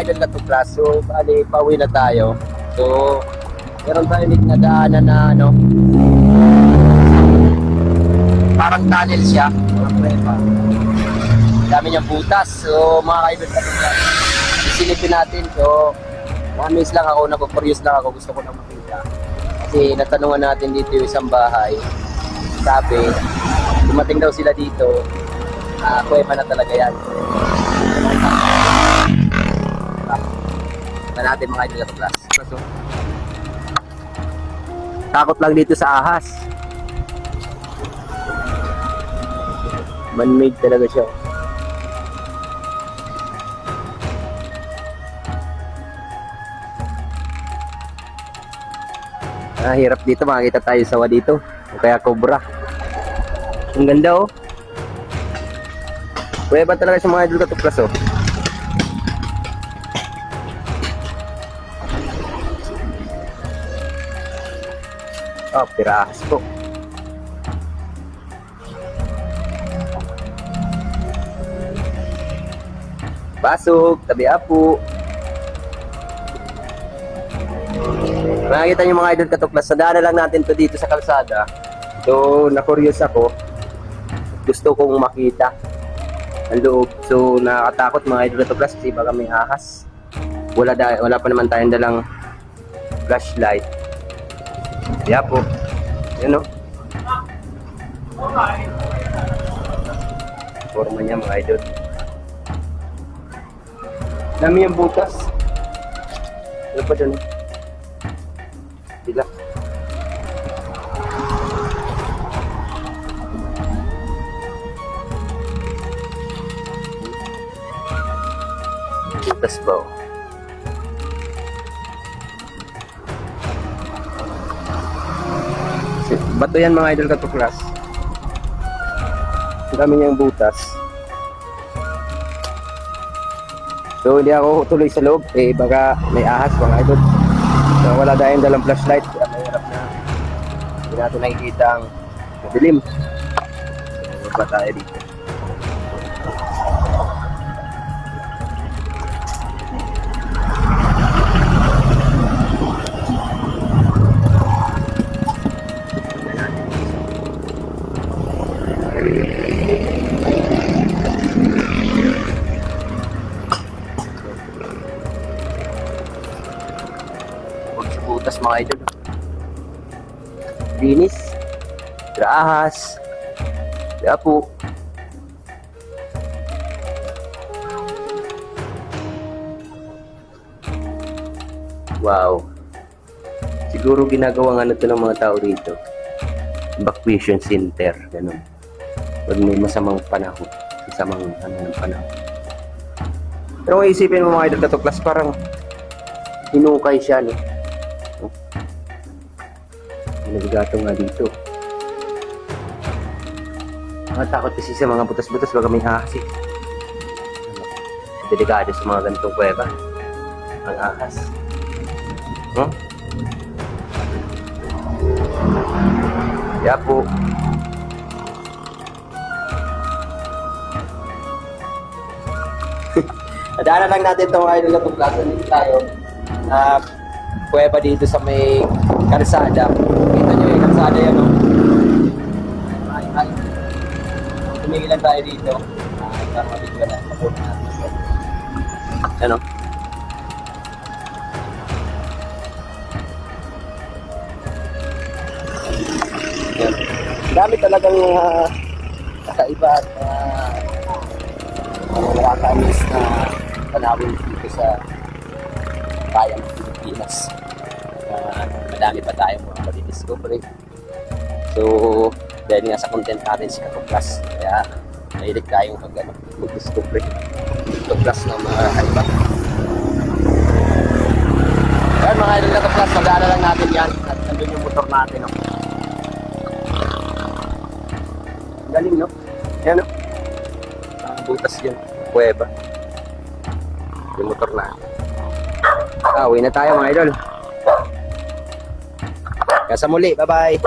idol katuklas. So, bali, pauwi na tayo. So, meron tayo ulit na daanan na ano, parang tunnel siya. Dami niyang butas. So, mga idol katuklas, isilipin natin. So, mamis lang ako, napapurious lang ako. Gusto ko lang makita. Kasi natanungan natin dito yung isang bahay. Sabi, dumating daw sila dito. Kuweba na talaga yan. Na natin mga idol katuklas. Takot lang dito sa ahas. Man-made talaga siya. Hirap dito, makakita tayo sawa dito. O kaya cobra. Ang ganda oh. Kuweba talaga sa mga idol katuklas oh. Oh, pirahas po. Pasok, tabi apo. Makikita niyo mga idol katuklas, sadaan lang natin to dito sa kalsada. So, na-curious ako. Gusto kong makita ang loob. So, nakakatakot mga idol katuklas kasi baka may ahas. Wala pa naman tayong dalang flashlight. Kaya po, yun o. Forma niya mga idol. Dami yung butas. Ano pa dyan? Sila. Butas ba o? Bato yan mga idol katuklas. Ang dami niyang butas. So hindi ako tuloy sa loob. Baka may ahas mga idol. So wala tayong dalang flashlight. Kaya mahirap na. Hindi natin nakikita ang madilim. So ba tayo dito? Butas mga idol. Linis. Ahas. Kaya po. Wow. Siguro ginagawang ano to ng mga tao dito. Evacuation center. Ganun. Pag may masamang panahon. Masamang ano ng panahon. Pero kung isipin mo mga idol katuklas, parang hinukay siya, no? Nabigato nga dito. Nakatakot kasi sa mga butas-butas, baka may ahas eh. Delikado sa mga ganitong kuweba ang ahas. Kaya po, nadaanan lang natin itong idol katuklas. Dito tayo na kuweba dito sa may kalsada. Kita nyo yung kalsada yan, no? Ay. Tumigil lang tayo dito. Tama dito na. Ano? Yan. Dami talagang kakaiba at nakakamiss na panawin dito sa bayan ng Pilipinas. Madami pa tayong mga madi-discovery. So, dahil nga sa content natin si Katuklas, kaya mahilig tayong mag-discovery. Katuklas ng mga kaiba. Ayan mga idol Katuklas, mag-aala lang natin yan. At nandun yung motor natin. No? Galing, no? Ayan, no? Butas yun. Kuweba. Yung motor natin. Uwi na tayo mga idol. Kaya sa muli, bye-bye.